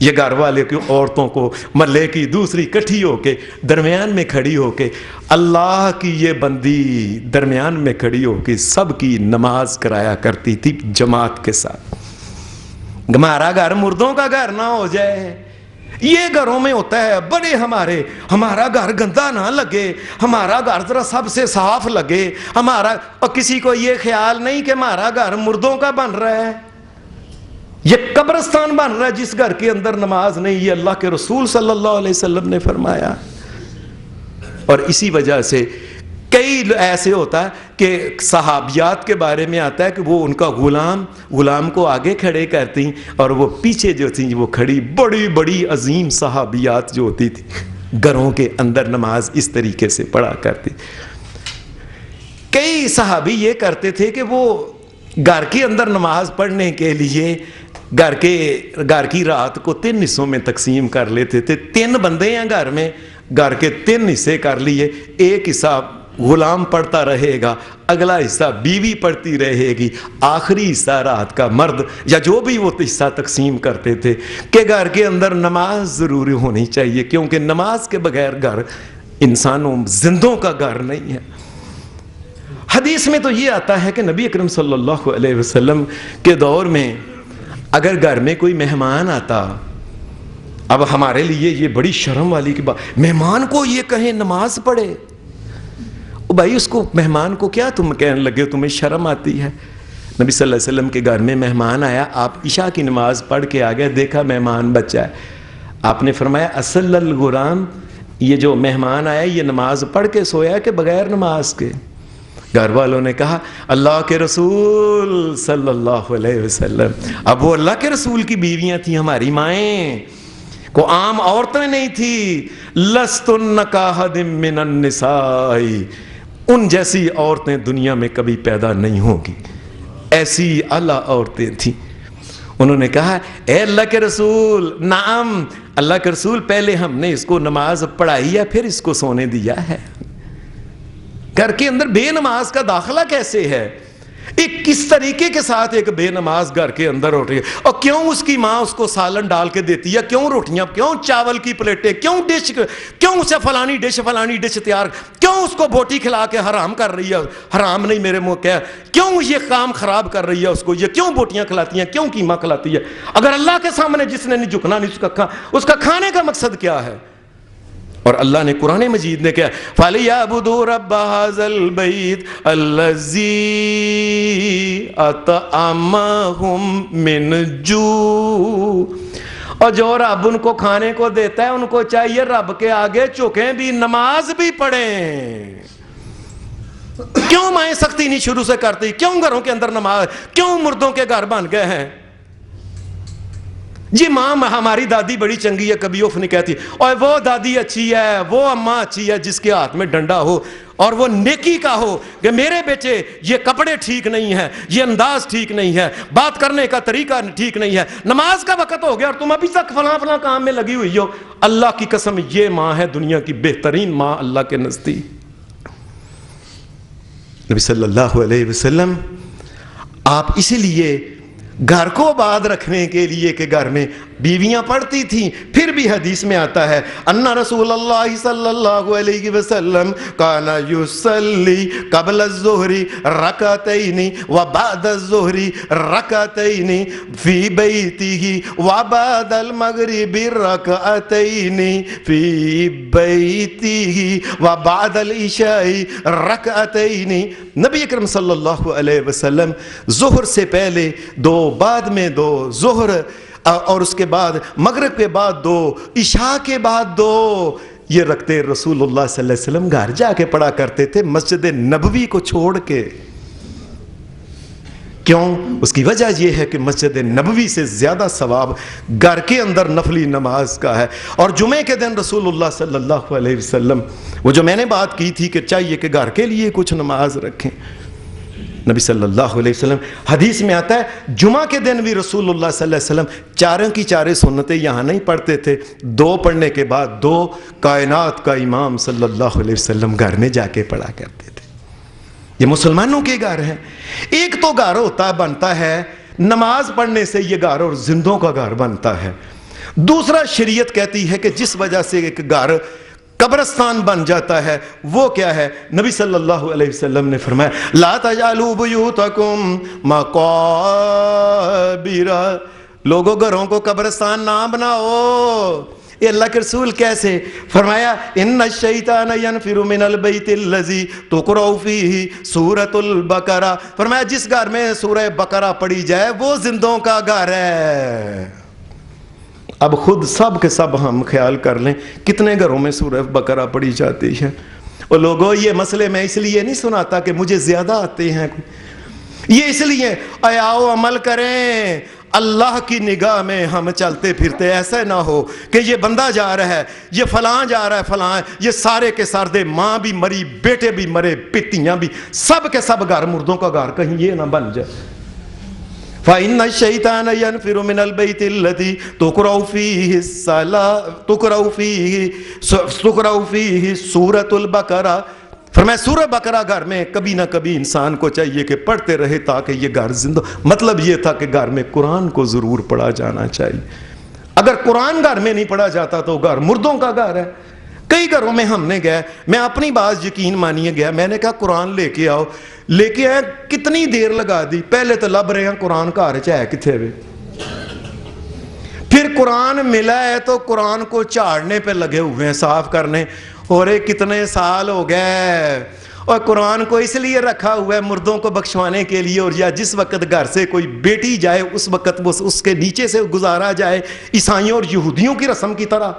یہ گھر والے کی عورتوں کو محلے کی دوسری کٹھی ہو کے درمیان میں کھڑی ہو کے اللہ کی یہ بندی درمیان میں کھڑی ہو کے سب کی نماز کرایا کرتی تھی جماعت کے ساتھ۔ ہمارا گھر مردوں کا گھر نہ ہو جائے، یہ گھروں میں ہوتا ہے بڑے ہمارا گھر گندا نہ لگے، ہمارا گھر ذرا سب سے صاف لگے، اور کسی کو یہ خیال نہیں کہ ہمارا گھر مردوں کا بن رہا ہے، یہ قبرستان بن رہا ہے جس گھر کے اندر نماز نہیں۔ یہ اللہ کے رسول صلی اللہ علیہ وسلم نے فرمایا۔ اور اسی وجہ سے کئی ایسے ہوتا ہے کہ صحابیات کے بارے میں آتا ہے کہ وہ ان کا غلام کو آگے کھڑے کرتی اور وہ پیچھے جو تھیں وہ کھڑی، بڑی بڑی عظیم صحابیات جو ہوتی تھی گھروں کے اندر نماز اس طریقے سے پڑھا کرتی۔ کئی صحابی یہ کرتے تھے کہ وہ گھر کے اندر نماز پڑھنے کے لیے گھر کی رات کو 3 حصوں میں تقسیم کر لیتے تھے۔ 3 بندے ہیں گھر میں، گھر کے 3 حصے کر لیے، ایک حصہ غلام پڑھتا رہے گا، اگلا حصہ بیوی پڑھتی رہے گی، آخری حصہ رات کا مرد، یا جو بھی وہ حصہ تقسیم کرتے تھے کہ گھر کے اندر نماز ضروری ہونی چاہیے، کیونکہ نماز کے بغیر گھر انسانوں زندوں کا گھر نہیں ہے۔ حدیث میں تو یہ آتا ہے کہ نبی اکرم صلی اللہ علیہ وسلم کے دور میں اگر گھر میں کوئی مہمان آتا، اب ہمارے لیے یہ بڑی شرم والی کی بات، مہمان کو یہ کہیں نماز پڑھے، بھائی اس کو مہمان کو کیا تم کہنے لگے تمہیں شرم آتی ہے؟ نبی صلی اللہ علیہ وسلم کے گھر میں مہمان آیا، آپ عشاء کی نماز پڑھ کے آگئے، دیکھا مہمان بچہ ہے، آپ نے فرمایا اصل الغلام، یہ جو مہمان آیا یہ نماز پڑھ کے سویا کہ بغیر نماز کے؟ گھر والوں نے کہا اللہ کے رسول صلی اللہ علیہ وسلم، اب وہ اللہ کے رسول کی بیویاں تھیں، ہماری مائیں، کو عام عورتیں نہیں تھی، لستن کاحد من النساء، ان جیسی عورتیں دنیا میں کبھی پیدا نہیں ہوں گی، ایسی اعلیٰ عورتیں تھیں۔ انہوں نے کہا اے اللہ کے رسول، نعم اللہ کے رسول، پہلے ہم نے اس کو نماز پڑھائی ہے پھر اس کو سونے دیا ہے، گھر کے اندر بے نماز کا داخلہ کیسے ہے؟ ایک کس طریقے کے ساتھ ایک بے نماز گھر کے اندر اٹھ رہی ہے، اور کیوں اس کی ماں اس کو سالن ڈال کے دیتی ہے، کیوں روٹیاں، کیوں چاول کی پلیٹیں، کیوں ڈش، کیوں اسے فلانی ڈش تیار، کیوں اس کو بوٹی کھلا کے حرام کر رہی ہے، حرام نہیں میرے منہ کیا، کیوں یہ کام خراب کر رہی ہے اس کو، یہ کیوں بوٹیاں کھلاتی ہیں، کیوں قیمہ کھلاتی ہے؟ اگر اللہ کے سامنے جس نے نہیں جھکنا نہیں اس کا کھانے کا مقصد کیا ہے؟ اور اللہ نے قرآن مجید نے کیا فَلْيَعْبُدُوا رَبَّ هَذَا الْبَيْتِ الَّذِي أَطْعَمَهُمْ مِنْ جُوعٍ، اور جو رب ان کو کھانے کو دیتا ہے ان کو چاہیے رب کے آگے جھکیں بھی، نماز بھی پڑھیں۔ کیوں مائیں سختی نہیں شروع سے کرتی؟ کیوں گھروں کے اندر نماز، کیوں مردوں کے گھر بن گئے ہیں؟ جی ماں ہماری دادی بڑی چنگی ہے، کبھی اف نہیں کہتی، اور وہ دادی اچھی ہے، وہ اماں اچھی ہے جس کے ہاتھ میں ڈنڈا ہو اور وہ نیکی کا ہو کہ میرے بیٹے یہ کپڑے ٹھیک نہیں ہے، یہ انداز ٹھیک نہیں ہے، بات کرنے کا طریقہ ٹھیک نہیں ہے، نماز کا وقت ہو گیا اور تم ابھی تک فلاں کام میں لگی ہوئی ہو، اللہ کی قسم یہ ماں ہے دنیا کی بہترین ماں اللہ کے نزدیک۔ نبی صلی اللہ علیہ وسلم آپ اسی لیے گھر کو آباد رکھنے کے لیے کہ گھر میں بیویاں پڑھتی تھیں، پھر بھی حدیث میں آتا ہے ان رسول اللہ صلی اللہ علیہ وسلم کان یصلی قبل الظہر رکعتین وبعد الظہر رکعتین فی بیتہ وبعد المغرب رکعتین فی بیتہ وبعد العشاء رکعتین۔ نبی اکرم صلی اللہ علیہ وسلم ظہر سے پہلے 2، بعد میں 2، ظہر اور اس کے بعد مغرب کے بعد 2، عشاء کے بعد 2، یہ رکھتے رسول اللہ صلی اللہ علیہ وسلم گھر جا کے پڑھا کرتے تھے مسجد نبوی کو چھوڑ کے۔ کیوں؟ اس کی وجہ یہ ہے کہ مسجد نبوی سے زیادہ ثواب گھر کے اندر نفلی نماز کا ہے۔ اور جمعے کے دن رسول اللہ صلی اللہ علیہ وسلم، وہ جو میں نے بات کی تھی کہ چاہیے کہ گھر کے لیے کچھ نماز رکھیں، نبی صلی اللہ علیہ وسلم حدیث میں آتا ہے جمعہ کے دن بھی رسول اللہ صلی اللہ علیہ وسلم 4 کی 4 سنتیں یہاں نہیں پڑھتے تھے، 2 پڑھنے کے بعد 2 کائنات کا امام صلی اللہ علیہ وسلم گھر میں جا کے پڑھا کرتے تھے۔ یہ مسلمانوں کے گھر ہیں۔ ایک تو گھر ہوتا بنتا ہے نماز پڑھنے سے، یہ گھر اور زندوں کا گھر بنتا ہے۔ دوسرا شریعت کہتی ہے کہ جس وجہ سے ایک گھر قبرستان بن جاتا ہے وہ کیا ہے؟ نبی صلی اللہ علیہ وسلم نے فرمایا لا تجعلوا بیوتکم مقابر، لوگوں گھروں کو قبرستان نہ بناؤ۔ یہ اللہ کے رسول کیسے؟ فرمایا ان الشیطان ینفر من البیت الذی تقرأ فیہ سورۃ البقرہ، فرمایا جس گھر میں سورہ بقرہ پڑھی جائے وہ زندوں کا گھر ہے۔ اب خود سب کے سب ہم خیال کر لیں کتنے گھروں میں سورہ بقرہ پڑھی جاتی ہے، وہ لوگوں یہ مسئلے میں اس لیے نہیں سناتا کہ مجھے زیادہ آتے ہیں، یہ اس لیے آؤ عمل کریں، اللہ کی نگاہ میں ہم چلتے پھرتے ایسا نہ ہو کہ یہ بندہ جا رہا ہے، یہ فلاں جا رہا ہے، فلاں، یہ سارے کے سردے، ماں بھی مری، بیٹے بھی مرے، پتیاں بھی، سب کے سب گھر مردوں کا گھر، کہیں یہ نہ بن جائے۔ فَإِنَّ الشَّيْطَانَ يَنْفِرُ مِنَ الْبَيْتِ الَّذِي تُقْرَأُ فِيهِ سُورَةُ الْبَقَرَةِ، فرمایا سورہ بقرہ گھر میں کبھی نہ کبھی انسان کو چاہیے کہ پڑھتے رہے تاکہ یہ گھر زندہ، مطلب یہ تھا کہ گھر میں قرآن کو ضرور پڑھا جانا چاہیے۔ اگر قرآن گھر میں نہیں پڑھا جاتا تو گھر مردوں کا گھر ہے۔ کئی گھروں میں ہم نے گئے، میں اپنی بات یقین مانیے گیا، میں نے کہا قرآن لے کے آؤ، لے کے آئے، کتنی دیر لگا دی، پہلے تو لب رہے ہیں قرآن گھر چ ہے کتنے وے، پھر قرآن ملا ہے تو قرآن کو جھاڑنے پہ لگے ہوئے ہیں، صاف کرنے، اور کتنے سال ہو گئے، اور قرآن کو اس لیے رکھا ہوا ہے مردوں کو بخشوانے کے لیے، اور یا جس وقت گھر سے کوئی بیٹی جائے اس وقت وہ اس کے نیچے سے گزارا جائے، عیسائیوں اور یہودیوں کی رسم کی طرح۔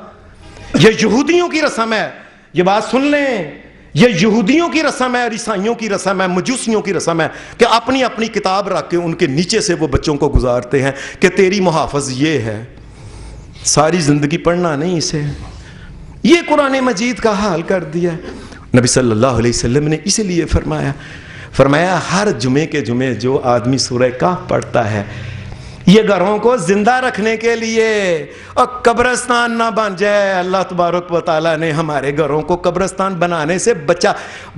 یہ یہودیوں کی رسم ہے، یہ بات سن لیں، یہ یہودیوں کی رسم ہے اور عیسائیوں کی رسم ہے، مجوسیوں کی رسم ہے کہ اپنی اپنی کتاب رکھ کے ان کے نیچے سے وہ بچوں کو گزارتے ہیں کہ تیری محافظ یہ ہے، ساری زندگی پڑھنا نہیں اسے۔ یہ قرآن مجید کا حال کر دیا ہے۔ نبی صلی اللہ علیہ وسلم نے اس لیے فرمایا ہر جمعے کے جمعے جو آدمی سورہ کہف پڑھتا ہے، یہ گھروں کو زندہ رکھنے کے لیے، اور قبرستان نہ بن جائے۔ اللہ تبارک و تعالیٰ نے ہمارے گھروں کو قبرستان بنانے سے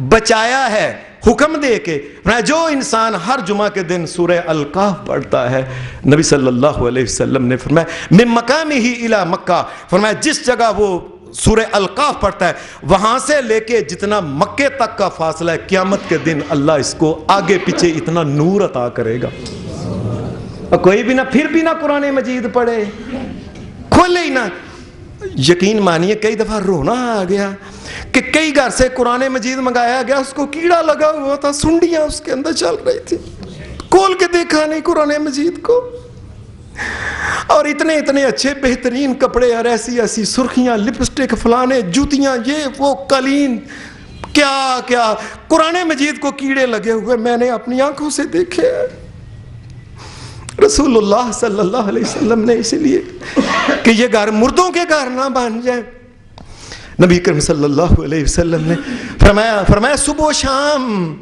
بچایا ہے، حکم دے کے۔ جو انسان ہر جمعہ کے دن سورہ الکہف پڑھتا ہے، نبی صلی اللہ علیہ وسلم نے فرمایا من مقامہ الی مکہ، فرمایا جس جگہ وہ سورہ الکہف پڑھتا ہے وہاں سے لے کے جتنا مکے تک کا فاصلہ ہے، قیامت کے دن اللہ اس کو آگے پیچھے اتنا نور عطا کرے گا۔ اور کوئی بھی نہ پھر بھی نہ قرآن مجید پڑھے، کھولے ہی نہ۔ یقین مانیے کئی دفعہ رونا آ گیا کہ کئی گھر سے قرآن مجید منگایا گیا، اس کو کیڑا لگا ہوا تھا، سنڈیاں اس کے اندر چل رہی تھی، کھول کے دیکھا نہیں قرآن مجید کو، اور اتنے اتنے اچھے بہترین کپڑے اور ایسی ایسی سرخیاں، لپسٹک، فلانے، جوتیاں، یہ وہ قالین، کیا کیا قرآن مجید کو کیڑے لگے ہوئے میں نے اپنی آنکھوں سے دیکھے۔ رسول اللہ صلی اللہ علیہ وسلم نے اس لیے کہ یہ گھر مردوں کے گھر نہ بن جائے، نبی کریم صلی اللہ علیہ وسلم نے فرمایا صبح و شام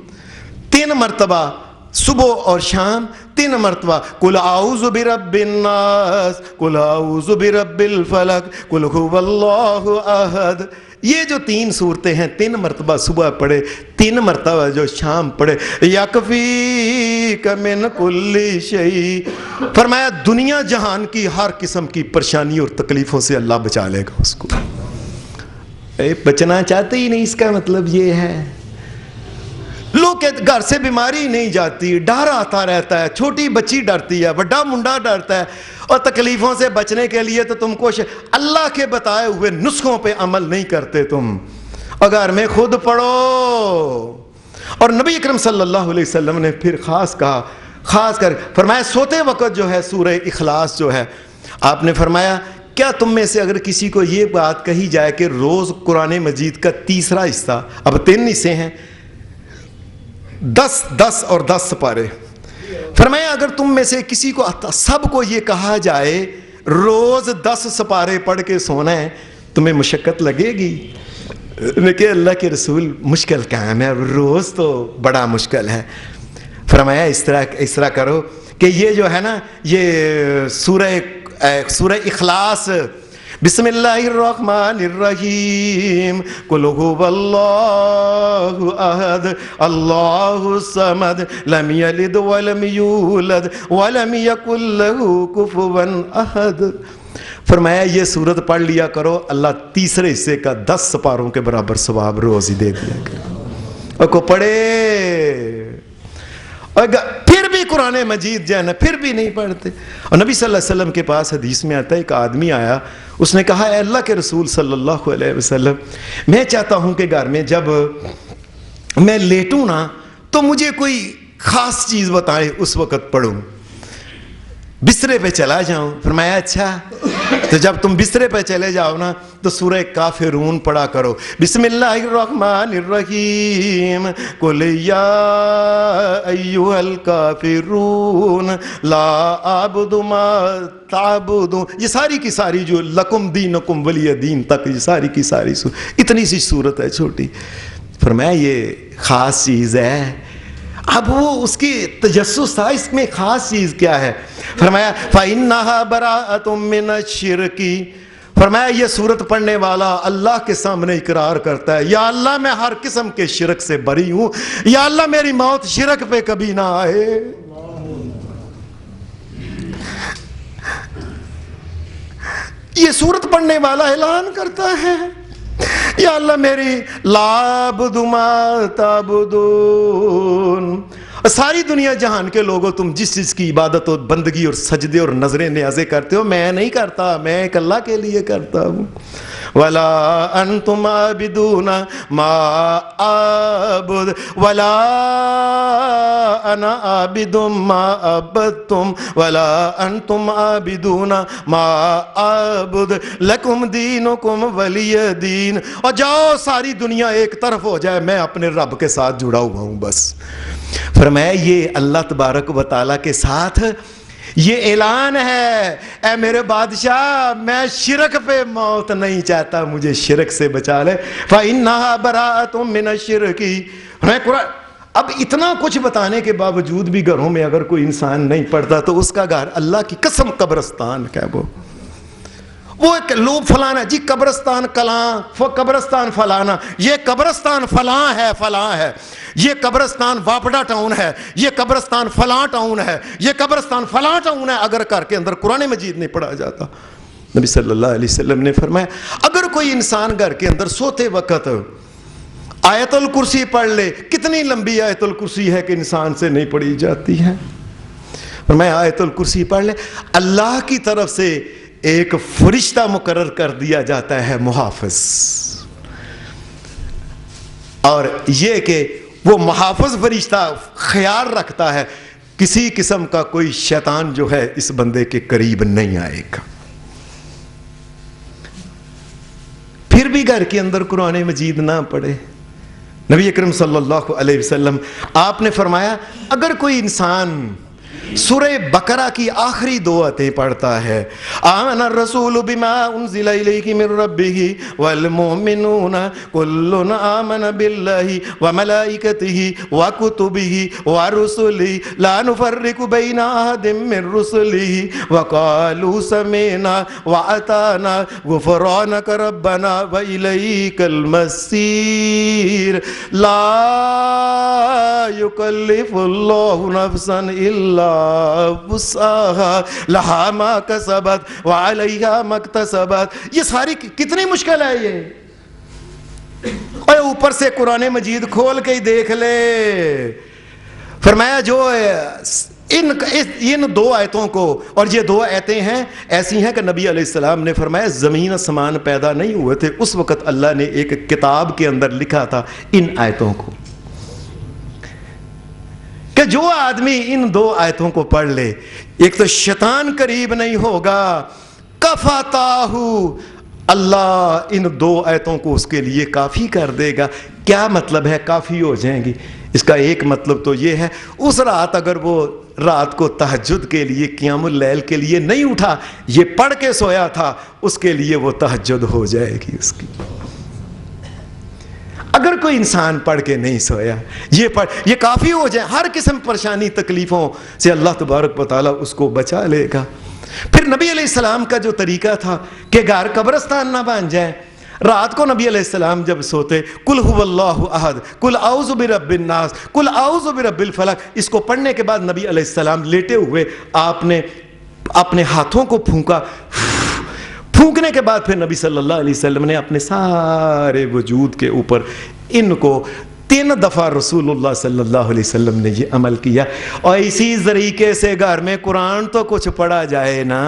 3 مرتبہ، صبح اور شام 3 مرتبہ، قل اعوذ برب الناس، قل اعوذ برب الفلق، قل هو اللہ احد۔ یہ جو 3 صورتیں ہیں 3 مرتبہ صبح پڑھے، 3 مرتبہ جو شام پڑھے، یکفیک من کل شیء، فرمایا دنیا جہان کی ہر قسم کی پریشانی اور تکلیفوں سے اللہ بچا لے گا اس کو۔ بچنا چاہتے ہی نہیں، اس کا مطلب یہ ہے۔ لوگ گھر سے بیماری نہیں جاتی، ڈر آتا رہتا ہے، چھوٹی بچی ڈرتی ہے، بڑا منڈا ڈرتا ہے، اور تکلیفوں سے بچنے کے لیے تو تم کو اللہ کے بتائے ہوئے نسخوں پہ عمل نہیں کرتے تم، اور گھر میں خود پڑھو۔ اور نبی اکرم صلی اللہ علیہ وسلم نے پھر خاص کہا، خاص کر فرمایا سوتے وقت جو ہے سورہ اخلاص جو ہے، آپ نے فرمایا کیا تم میں سے اگر کسی کو یہ بات کہی جائے کہ روز قرآن مجید کا تیسرا حصہ، اب 3 حصے ہیں، 10 اور 10 سپارے، فرمایا اگر تم میں سے کسی کو سب کو یہ کہا جائے روز 10 سپارے پڑھ کے سونا ہے، تمہیں مشقت لگے گی؟ میں کہ اللہ کے رسول مشکل کام ہے، روز تو بڑا مشکل ہے۔ فرمایا اس طرح کرو کہ یہ جو ہے نا، یہ سورہ اخلاص، بسم اللہ الرحمن الرحیم، قل هو اللہ احد اللہ الصمد لم یلد ولم یولد ولم یکن له کفوا احد۔ فرمایا یہ سورت پڑھ لیا کرو، اللہ تیسرے حصے کا 10 سپاروں کے برابر ثواب روز ہی دے دیا کرو۔ اور کو پڑھے، اور پھر بھی قرآن مجید جو ہے نا پھر بھی نہیں پڑھتے۔ اور نبی صلی اللہ علیہ وسلم کے پاس حدیث میں آتا ہے ایک آدمی آیا، اس نے کہا اے اللہ کے رسول صلی اللہ علیہ وسلم، میں چاہتا ہوں کہ گھر میں جب میں لیٹوں نا تو مجھے کوئی خاص چیز بتائیں، اس وقت پڑھوں، بسترے پہ چلا جاؤں۔ فرمایا اچھا، تو جب تم بسترے پہ چلے جاؤ نا تو سورہ کافرون پڑھا کرو. بسم اللہ الرحمن الرحیم قل یا ایھا الکافرون لا اعبد ما تعبدون. یہ ساری کی ساری جو لکم دینکم ولی دین تک یہ ساری کی ساری اتنی سی صورت ہے چھوٹی. فرمایا یہ خاص چیز ہے. اب وہ اس کی تجسس تھا اس میں خاص چیز کیا ہے. فرمایا فَإِنَّهَا بَرَاءَةٌ مِّنَ الشِّرْكِ. فرمایا یہ صورت پڑھنے والا اللہ کے سامنے اقرار کرتا ہے یا اللہ میں ہر قسم کے شرک سے بری ہوں, یا اللہ میری موت شرک پہ کبھی نہ آئے. یہ صورت پڑھنے والا اعلان کرتا ہے یا اللہ میری لا اعبد ما تعبدون. ساری دنیا جہان کے لوگوں تم جس چیز کی عبادت اور بندگی اور سجدے اور نظریں نیازیں کرتے ہو میں نہیں کرتا, میں ایک اللہ کے لیے کرتا ہوں. ولا انتم عابدون ما اعبد ولا انا عابد ما عبدتم ولا انتم عابدون ما اعبد لکم دینکم ولی دین. اور جاؤ ساری دنیا ایک طرف ہو جائے, میں اپنے رب کے ساتھ جڑا ہوا ہوں بس. فرمایا یہ اللہ تبارک و تعالیٰ کے ساتھ یہ اعلان ہے اے میرے بادشاہ میں شرک پہ موت نہیں چاہتا, مجھے شرک سے بچا لے. فَإِنَّهَا بَرَاءَةٌ مِّنَ الشِّرْكِ. میں قرآن اب اتنا کچھ بتانے کے باوجود بھی گھروں میں اگر کوئی انسان نہیں پڑھتا تو اس کا گھر اللہ کی قسم قبرستان کا ہے. وہ ایک لوگ فلانا جی قبرستان کلاں قبرستان فلانا, یہ قبرستان فلاں ہے فلاں ہے, یہ قبرستان واپڈا ٹاؤن ہے, یہ قبرستان فلاں ٹاؤن ہے, یہ قبرستان فلاں ٹاؤن ہے. اگر گھر کے اندر قرآن مجید نہیں پڑھا جاتا. نبی صلی اللہ علیہ وسلم نے فرمایا اگر کوئی انسان گھر کے اندر سوتے وقت آیت الکرسی پڑھ لے, کتنی لمبی آیت الکرسی ہے کہ انسان سے نہیں پڑھی جاتی ہے. فرمایا آیت الکرسی پڑھ لے, اللہ کی طرف سے ایک فرشتہ مقرر کر دیا جاتا ہے محافظ, اور یہ کہ وہ محافظ فرشتہ خیال رکھتا ہے کسی قسم کا کوئی شیطان جو ہے اس بندے کے قریب نہیں آئے گا. پھر بھی گھر کے اندر قرآن مجید نہ پڑھے. نبی اکرم صلی اللہ علیہ وسلم آپ نے فرمایا اگر کوئی انسان سورہ بقرہ کی آخری 2 آیتیں پڑھتا ہے آمن الرسول بما انزل الیہ من ربہ والمؤمنون کل آمن باللہ وملائکتہ وکتبہ ورسلہ لا نفرق بین احد من رسلہ وقالوا سمعنا واطعنا غفرانک ربنا والیک المصیر لا یکلف اللہ نفسا الا وسعها لها ما كسبت وعليها ما اكتسبت. یہ ساری کتنی مشکل ہے یہ, اور اوپر سے قرآن مجید کھول کے ہی دیکھ لے. فرمایا جو ان 2 آیتوں کو, اور یہ 2 آیتیں ہیں ایسی ہیں کہ نبی علیہ السلام نے فرمایا زمین آسمان پیدا نہیں ہوئے تھے اس وقت اللہ نے ایک کتاب کے اندر لکھا تھا ان آیتوں کو, کہ جو آدمی ان 2 آیتوں کو پڑھ لے ایک تو شیطان قریب نہیں ہوگا, کفاتاہ اللہ ان 2 آیتوں کو اس کے لیے کافی کر دے گا. کیا مطلب ہے کافی ہو جائیں گی؟ اس کا ایک مطلب تو یہ ہے اس رات اگر وہ رات کو تہجد کے لیے قیام اللیل کے لیے نہیں اٹھا, یہ پڑھ کے سویا تھا, اس کے لیے وہ تہجد ہو جائے گی اس کی. اگر کوئی انسان پڑھ کے نہیں سویا یہ کافی ہو جائے, ہر قسم پریشانی تکلیفوں سے اللہ تبارک و تعالیٰ اس کو بچا لے گا. پھر نبی علیہ السلام کا جو طریقہ تھا کہ گھر قبرستان نہ بن جائے, رات کو نبی علیہ السلام جب سوتے قل هو اللہ احد قل اعوذ برب الناس قل اعوذ برب الفلق, اس کو پڑھنے کے بعد نبی علیہ السلام لیٹے ہوئے آپ نے اپنے ہاتھوں کو پھونکا, پھونکنے کے بعد پھر نبی صلی اللہ علیہ وسلم نے اپنے سارے وجود کے اوپر ان کو 3 دفعہ رسول اللہ صلی اللہ علیہ وسلم نے یہ عمل کیا. اور اسی طریقے سے گھر میں قرآن تو کچھ پڑھا جائے نا,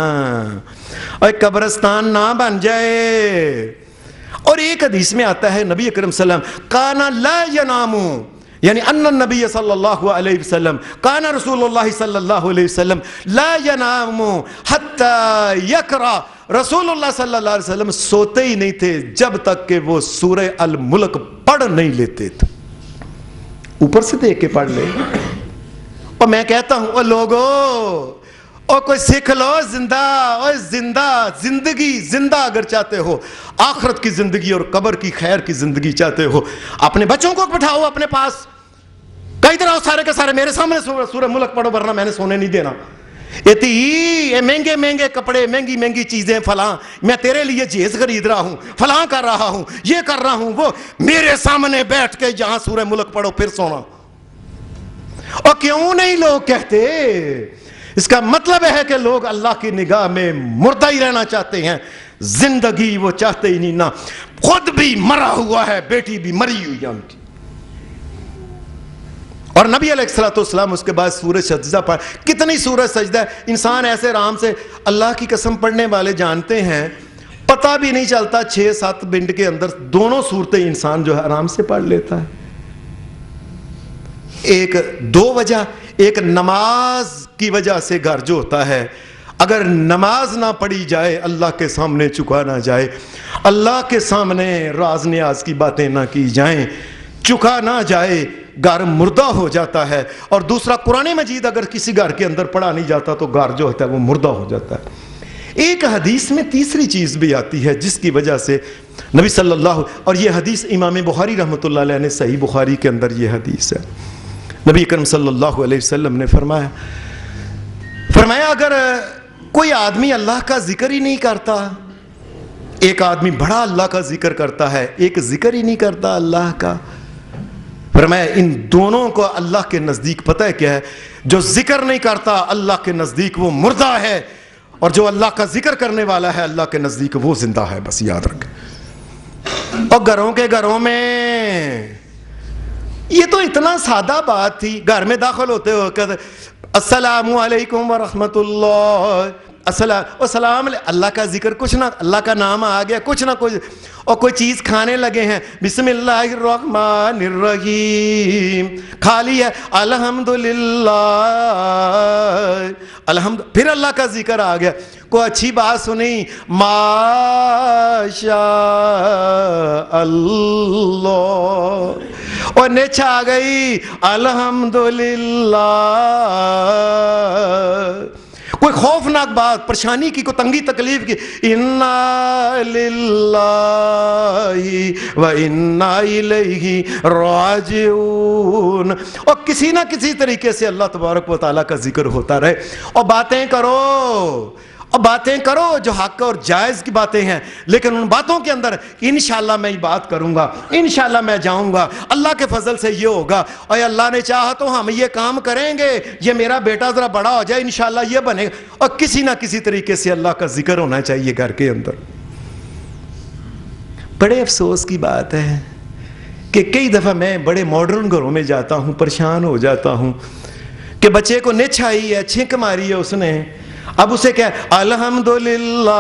اور قبرستان نہ بن جائے. اور ایک حدیث میں آتا ہے نبی اکرم صلی اللہ علیہ وسلم کانا لا ینامو, یعنی ان النبی صلی اللہ علیہ وسلم کان رسول اللہ صلی اللہ علیہ وسلم لا ینام حتی یقرأ، رسول اللہ صلی اللہ علیہ وسلم سوتے ہی نہیں تھے جب تک کہ وہ سورہ الملک پڑھ نہیں لیتے تھے. اوپر سے دیکھ کے پڑھ لے. اور میں کہتا ہوں او لوگو، اور کوئی سیکھ لو زندہ، اور زندگی زندہ اگر چاہتے ہو، آخرت کی زندگی اور قبر کی خیر کی زندگی چاہتے ہو، اپنے بچوں کو بٹھاؤ اپنے پاس، کئی طرح سارے کے سارے میرے سامنے سورہ ملک پڑھو ورنہ میں نے سونے نہیں دینا. یہ مہنگے مہنگے کپڑے، مہنگی مہنگی چیزیں، فلاں میں تیرے لیے جہیز خرید رہا ہوں، فلاں کر رہا ہوں، یہ کر رہا ہوں، وہ میرے سامنے بیٹھ کے جہاں سورہ ملک پڑھو پھر سونا. اور کیوں نہیں لوگ کہتے؟ اس کا مطلب ہے کہ لوگ اللہ کی نگاہ میں مردہ ہی رہنا چاہتے ہیں، زندگی وہ چاہتے ہی نہیں. نہ خود بھی مرا ہوا ہے، بیٹی بھی مری ہوئی ہے ان کی. اور نبی علیہ الصلوۃ والسلام اس کے بعد سورہ سجدہ پڑھ. کتنی سورہ سجدہ ہے، انسان ایسے آرام سے اللہ کی قسم پڑھنے والے جانتے ہیں پتہ بھی نہیں چلتا 6-7 منٹ کے اندر دونوں صورتیں انسان جو ہے آرام سے پڑھ لیتا ہے. ایک دو وجہ، ایک نماز کی وجہ سے گھر جو ہوتا ہے، اگر نماز نہ پڑھی جائے، اللہ کے سامنے چکا نہ جائے، اللہ کے سامنے راز نیاز کی باتیں نہ کی جائیں، چکا نہ جائے، گھر مردہ ہو جاتا ہے. اور دوسرا قرآن مجید اگر کسی گھر کے اندر پڑھا نہیں جاتا تو گھر جو ہوتا ہے وہ مردہ ہو جاتا ہے. ایک حدیث میں تیسری چیز بھی آتی ہے جس کی وجہ سے نبی صلی اللہ، اور یہ حدیث امام بخاری رحمۃ اللہ علیہ نے صحیح بخاری کے اندر یہ حدیث ہے. نبی اکرم صلی اللہ علیہ وسلم نے فرمایا اگر کوئی آدمی اللہ کا ذکر ہی نہیں کرتا، ایک آدمی بڑا اللہ کا ذکر کرتا ہے، ایک ذکر ہی نہیں کرتا اللہ کا، فرمایا ان دونوں کو اللہ کے نزدیک پتہ ہے کیا ہے؟ جو ذکر نہیں کرتا اللہ کے نزدیک وہ مردہ ہے، اور جو اللہ کا ذکر کرنے والا ہے اللہ کے نزدیک وہ زندہ ہے. بس یاد رکھیں. اور گھروں میں یہ تو اتنا سادہ بات تھی، گھر میں داخل ہوتے ہو کہتے السلام علیکم ورحمۃ اللہ، السلام اللہ کا ذکر، کچھ نہ اللہ کا نام آ گیا، کچھ نہ کچھ، اور کوئی چیز کھانے لگے ہیں، بسم اللہ الرحمن الرحیم، کھا لی ہے، الحمدللہ پھر اللہ کا ذکر آ گیا. کوئی اچھی بات سنی، ماشاء اللہ، اور نیچے آ گئی الحمدللہ. کوئی خوفناک بات، پریشانی کی، کوئی تنگی تکلیف کی، انا للہ و انا الیہ راجعون، اور کسی نہ کسی طریقے سے اللہ تبارک و تعالیٰ کا ذکر ہوتا رہے. اور باتیں کرو جو حق اور جائز کی باتیں ہیں، لیکن ان باتوں کے اندر انشاءاللہ میں یہ بات کروں گا، انشاءاللہ میں جاؤں گا، اللہ کے فضل سے یہ ہوگا، اور اللہ نے چاہا تو ہم یہ کام کریں گے، یہ میرا بیٹا ذرا بڑا ہو جائے انشاءاللہ یہ بنے گا. اور کسی نہ کسی طریقے سے اللہ کا ذکر ہونا چاہیے گھر کے اندر. بڑے افسوس کی بات ہے کہ کئی دفعہ میں بڑے ماڈرن گھروں میں جاتا ہوں، پریشان ہو جاتا ہوں کہ بچے کو نچ آئی ہے، چھینک ماری ہے اس نے، اب اسے کیا الحمدللہ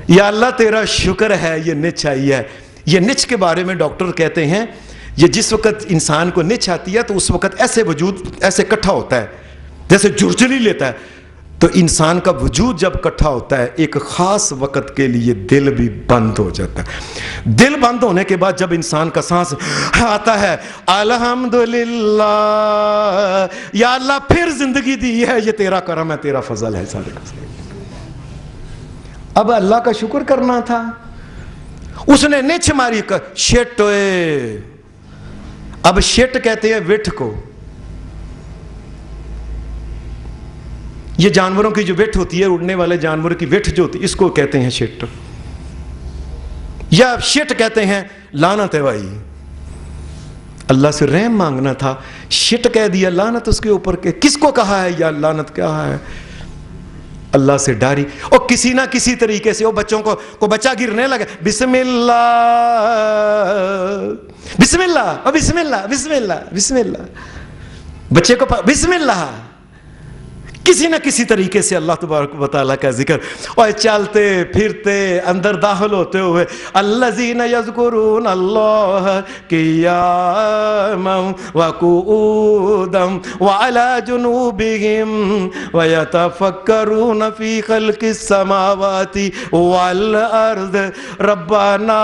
یا اللہ تیرا شکر ہے یہ نچ آئی ہے. یہ نچ کے بارے میں ڈاکٹر کہتے ہیں یہ جس وقت انسان کو نچ آتی ہے تو اس وقت ایسے وجود ایسے اکٹھا ہوتا ہے جیسے جھرجھری لیتا ہے. تو انسان کا وجود جب اکٹھا ہوتا ہے ایک خاص وقت کے لیے دل بھی بند ہو جاتا ہے. دل بند ہونے کے بعد جب انسان کا سانس آتا ہے الحمدللہ یا اللہ پھر زندگی دی ہے، یہ تیرا کرم ہے، تیرا فضل ہے. اب اللہ کا شکر کرنا تھا، اس نے نچ ماری شٹ. اب شٹ کہتے ہیں وٹھ کو، یہ جانوروں کی جو وٹھ ہوتی ہے، اڑنے والے جانور کی وٹھ جو ہوتی ہے، اس کو کہتے ہیں شٹ، یا شٹ کہتے ہیں لعنت ہے. بھائی اللہ سے رحم مانگنا تھا، شٹ کہہ دیا، لعنت اس کے اوپر کے. کس کو کہا ہے یا لعنت کیا ہے؟ اللہ سے ڈاری. اور کسی نہ کسی طریقے سے وہ بچوں کو بچہ گرنے لگا، بسم اللہ بسم اللہ بسم اللہ بسم اللہ بسم اللہ، بچے کو بسم اللہ. کسی نہ کسی طریقے سے اللہ تبارک و تعالیٰ کا ذکر، اور چلتے پھرتے اندر داخل ہوتے ہوئے الذین یذکرون اللہ قیاما وقعودا وعلی جنوبہم ویتفکرون فی خلق السماوات والارض ربنا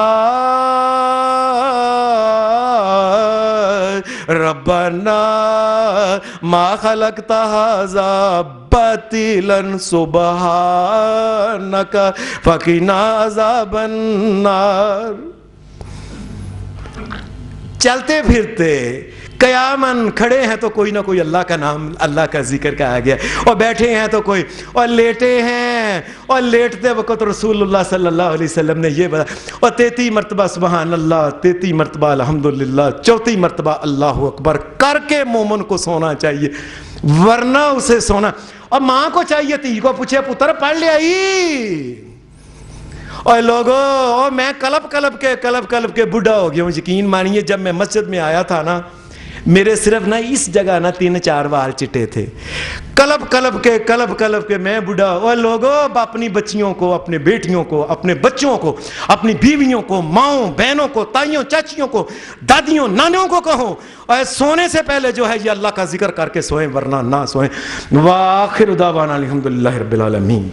ما خلقت هذا باطلا سبحانک فقنا عذاب النار۔ چلتے پھرتے قیامن کھڑے ہیں تو کوئی نہ کوئی اللہ کا نام، اللہ کا ذکر کا آ گیا، اور بیٹھے ہیں تو کوئی، اور لیٹے ہیں اور لیٹتے وقت رسول اللہ صلی اللہ علیہ وسلم نے یہ بتایا، اور 33 مرتبہ سبحان اللہ، 33 مرتبہ الحمدللہ، 34 مرتبہ اللہ اکبر کر کے مومن کو سونا چاہیے، ورنہ اسے سونا۔ اور ماں کو چاہیے تھی کو پوچھے پتر پڑھ لے آئی، اور لوگوں، اور میں کلب کلب کے بڑھا ہو گیا ہوں، یقین مانیے جب میں مسجد میں آیا تھا نا، میرے صرف نہ اس جگہ نہ 3-4 بال چٹے تھے، کلب کے میں بڑھا، اور لوگوں اپنی بچیوں کو، اپنے بیٹیوں کو، اپنے بچوں کو، اپنی بیویوں کو، ماؤں بہنوں کو، تائیوں چاچیوں کو، دادیوں نانیوں کو کہو، اور سونے سے پہلے جو ہے یہ اللہ کا ذکر کر کے سوئیں، ورنہ نہ سوئیں۔ وآخر دعوانا الحمدللہ رب العالمین۔